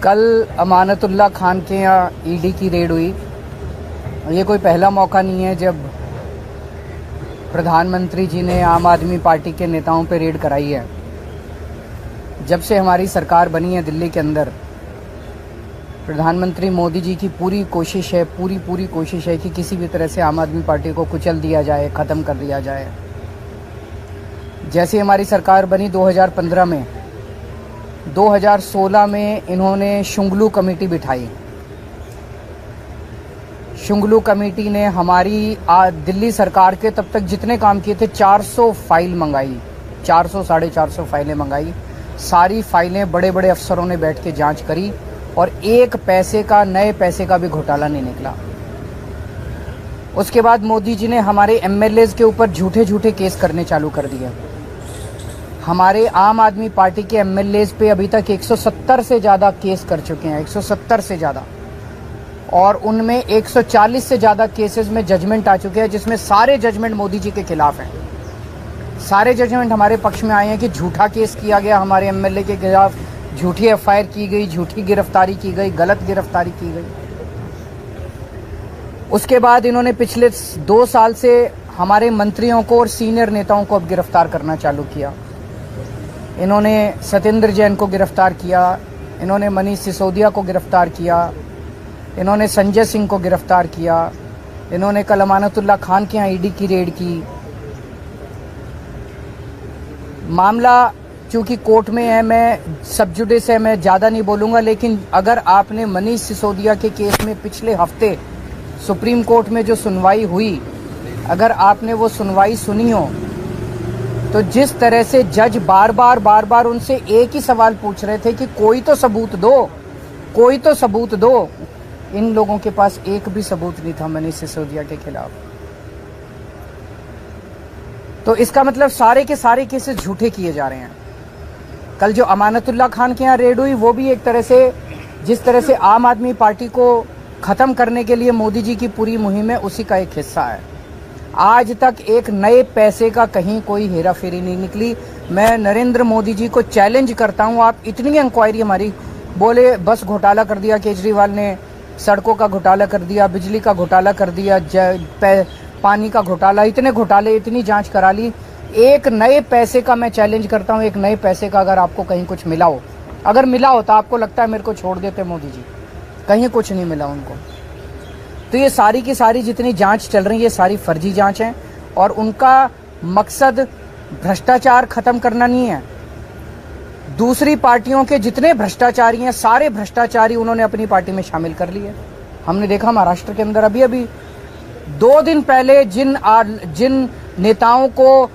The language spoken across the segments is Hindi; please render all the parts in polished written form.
कल अमानतुल्लाह खान के यहाँ ईडी की रेड हुई। ये कोई पहला मौका नहीं है जब प्रधानमंत्री जी ने आम आदमी पार्टी के नेताओं पे रेड कराई है। जब से हमारी सरकार बनी है दिल्ली के अंदर, प्रधानमंत्री मोदी जी की पूरी कोशिश है कि किसी भी तरह से आम आदमी पार्टी को कुचल दिया जाए, ख़त्म कर दिया जाए। जैसे हमारी सरकार बनी 2015 में, 2016 में इन्होंने शुंगलू कमेटी बिठाई। शुंगलू कमेटी ने हमारी दिल्ली सरकार के तब तक जितने काम किए थे 400 फाइल मंगाई, 400-450 फाइलें मंगाई। सारी फाइलें बड़े बड़े अफसरों ने बैठ के जांच करी और एक पैसे का, नए पैसे का भी घोटाला नहीं निकला। उसके बाद मोदी जी ने हमारे एमएलएज के ऊपर झूठे केस करने चालू कर दिए। हमारे आम आदमी पार्टी के एमएलएज पे अभी तक 170 से ज़्यादा केस कर चुके हैं, 170 से ज़्यादा, और उनमें 140 से ज़्यादा केसेस में जजमेंट आ चुके हैं, जिसमें सारे जजमेंट मोदी जी के खिलाफ हैं। सारे जजमेंट हमारे पक्ष में आए हैं कि झूठा केस किया गया हमारे एमएलए के खिलाफ, झूठी एफआईआर की गई, झूठी गिरफ्तारी की गई, गलत गिरफ्तारी की गई। उसके बाद इन्होंने पिछले 2 साल से हमारे मंत्रियों को और सीनियर नेताओं को अब गिरफ्तार करना चालू किया। इन्होंने सत्येंद्र जैन को गिरफ्तार किया, इन्होंने मनीष सिसोदिया को गिरफ्तार किया, इन्होंने संजय सिंह को गिरफ्तार किया, इन्होंने कल अमानतुल्लाह खान के यहाँ ईडी की रेड की। मामला चूंकि कोर्ट में है, मैं सब जुडिस है, मैं ज़्यादा नहीं बोलूँगा, लेकिन अगर आपने मनीष सिसोदिया के केस में पिछले हफ्ते सुप्रीम कोर्ट में जो सुनवाई हुई, अगर आपने वो सुनवाई सुनी हो, तो जिस तरह से जज बार बार उनसे एक ही सवाल पूछ रहे थे कि कोई तो सबूत दो, कोई तो सबूत दो। इन लोगों के पास एक भी सबूत नहीं था मनीष सिसोदिया के खिलाफ। तो इसका मतलब सारे के सारे केसेस झूठे किए जा रहे हैं। कल जो अमानतुल्लाह खान के यहाँ रेड हुई, वो भी एक तरह से, जिस तरह से आम आदमी पार्टी को ख़त्म करने के लिए मोदी जी की पूरी मुहिम है, उसी का एक हिस्सा है। आज तक एक नए पैसे का कहीं कोई हेरा फेरी नहीं निकली। मैं नरेंद्र मोदी जी को चैलेंज करता हूं, आप इतनी इंक्वायरी हमारी, बोले बस घोटाला कर दिया केजरीवाल ने, सड़कों का घोटाला कर दिया, बिजली का घोटाला कर दिया, पानी का घोटाला, इतने घोटाले, इतनी जांच करा ली। एक नए पैसे का मैं चैलेंज करता हूं, एक नए पैसे का अगर आपको कहीं कुछ मिला हो, अगर मिला हो तो आपको लगता है मेरे को छोड़ देते मोदी जी, कहीं कुछ नहीं मिला उनको। तो ये सारी की सारी जितनी जांच चल रही है, ये सारी फर्जी जांच है और उनका मकसद भ्रष्टाचार खत्म करना नहीं है। दूसरी पार्टियों के जितने भ्रष्टाचारी हैं, सारे भ्रष्टाचारी उन्होंने अपनी पार्टी में शामिल कर लिए। हमने देखा महाराष्ट्र के अंदर अभी 2 दिन पहले जिन नेताओं को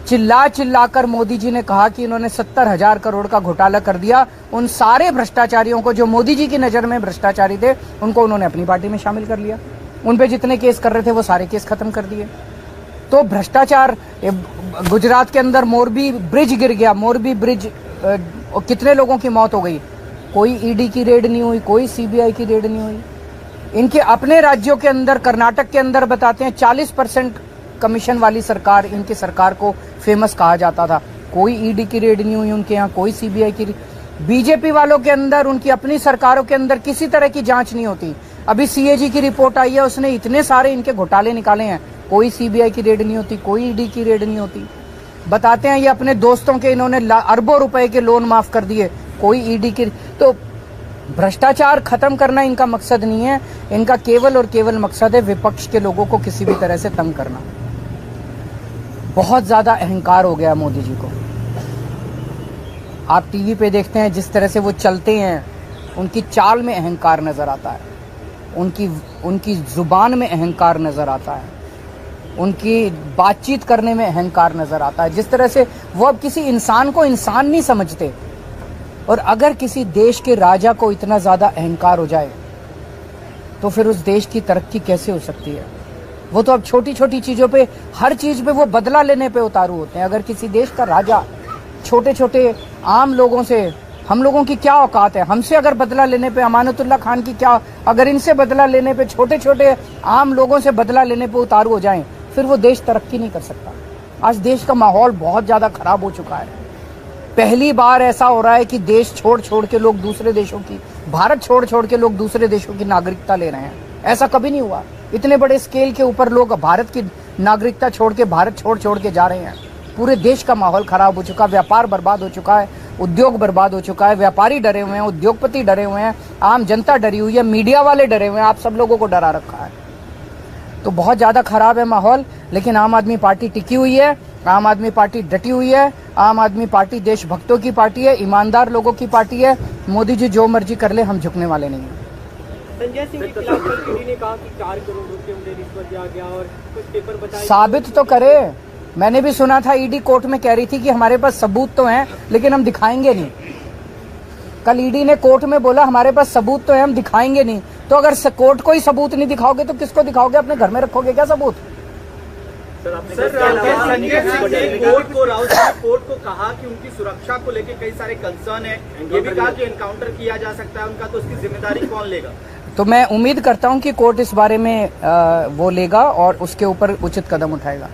चिल्ला कर मोदी जी ने कहा कि इन्होंने 70,000 करोड़ का घोटाला कर दिया, उन सारे भ्रष्टाचारियों को, जो मोदी जी की नज़र में भ्रष्टाचारी थे, उनको उन्होंने अपनी पार्टी में शामिल कर लिया। उन पे जितने केस कर रहे थे वो सारे केस खत्म कर दिए। तो भ्रष्टाचार, गुजरात के अंदर मोरबी ब्रिज गिर गया, मोरबी ब्रिज, कितने लोगों की मौत हो गई, कोई ईडी की रेड नहीं हुई, कोई सीबीआई की रेड नहीं हुई। इनके अपने राज्यों के अंदर, कर्नाटक के अंदर बताते हैं 40% कमीशन वाली सरकार, इनकी सरकार को फेमस कहा जाता था, कोई ईडी की रेड नहीं हुई उनके यहाँ, कोई सीबीआई की। बीजेपी वालों के अंदर, उनकी अपनी सरकारों के अंदर किसी तरह की जांच नहीं होती। अभी सीएजी की रिपोर्ट आई है, उसने इतने सारे इनके घोटाले निकाले हैं, कोई सीबीआई की रेड नहीं होती, कोई ईडी की रेड नहीं होती। बताते हैं ये अपने दोस्तों के इन्होंने अरबों रुपए के लोन माफ कर दिए, कोई ईडी की। तो भ्रष्टाचार खत्म करना इनका मकसद नहीं है, इनका केवल और केवल मकसद है विपक्ष के लोगों को किसी भी तरह से तंग करना। बहुत ज्यादा अहंकार हो गया मोदी जी को। आप टीवी पे देखते हैं जिस तरह से वो चलते हैं, उनकी चाल में अहंकार नजर आता है, उनकी जुबान में अहंकार नजर आता है, उनकी बातचीत करने में अहंकार नजर आता है। जिस तरह से वो अब किसी इंसान को इंसान नहीं समझते। और अगर किसी देश के राजा को इतना ज्यादा अहंकार हो जाए तो फिर उस देश की तरक्की कैसे हो सकती है। वो तो अब छोटी छोटी चीजों पे, हर चीज पे वो बदला लेने पे उतारू होते हैं। अगर किसी देश का राजा छोटे छोटे आम लोगों से, हम लोगों की क्या औकात है, हमसे अगर बदला लेने पे, अमानतुल्लाह खान की क्या, अगर इनसे बदला लेने पे, छोटे छोटे आम लोगों से बदला लेने पे उतारू हो जाएं, फिर वो देश तरक्की नहीं कर सकता। आज देश का माहौल बहुत ज्यादा खराब हो चुका है। पहली बार ऐसा हो रहा है कि देश छोड़ छोड़ के लोग दूसरे देशों की, भारत छोड़ छोड़ के लोग दूसरे देशों की नागरिकता ले रहे हैं। ऐसा कभी नहीं हुआ। इतने बड़े स्केल के ऊपर लोग भारत की नागरिकता छोड़ के, भारत छोड़ छोड़ के जा रहे हैं। पूरे देश का माहौल खराब हो चुका है, व्यापार बर्बाद हो चुका है, उद्योग बर्बाद हो चुका है, व्यापारी डरे हुए हैं, उद्योगपति डरे हुए हैं, आम जनता डरी हुई है, मीडिया वाले डरे हुए हैं, आप सब लोगों को डरा रखा है। तो बहुत ज्यादा खराब है माहौल, लेकिन आम आदमी पार्टी टिकी हुई है, आम आदमी पार्टी डटी हुई है। आम आदमी पार्टी देशभक्तों की पार्टी है, ईमानदार लोगों की पार्टी है। मोदी जी जो मर्जी कर ले, हम झुकने वाले नहीं हैं। संजय सिंह के खिलाफ ईडी ने कहा कि 4 करोड़ रुपए उन्हें रिश्वत दिया गया और कुछ पेपर बताए। साबित तो करे। मैंने भी सुना था ईडी कोर्ट में कह रही थी कि हमारे पास सबूत तो हैं, लेकिन हम दिखाएंगे नहीं। कल ईडी ने कोर्ट में बोला हमारे पास सबूत तो है, हम दिखाएंगे नहीं। तो अगर कोर्ट को ही सबूत नहीं दिखाओगे तो किसको दिखाओगे? अपने घर में रखोगे क्या सबूत? कोर्ट को कहा कि उनकी सुरक्षा को लेकर कई सारे कंसर्न है। ये भी कहा कि एनकाउंटर किया जा सकता है उनका, तो उसकी जिम्मेदारी कौन लेगा? तो मैं उम्मीद करता हूं कि कोर्ट इस बारे में वो लेगा और उसके ऊपर उचित कदम उठाएगा।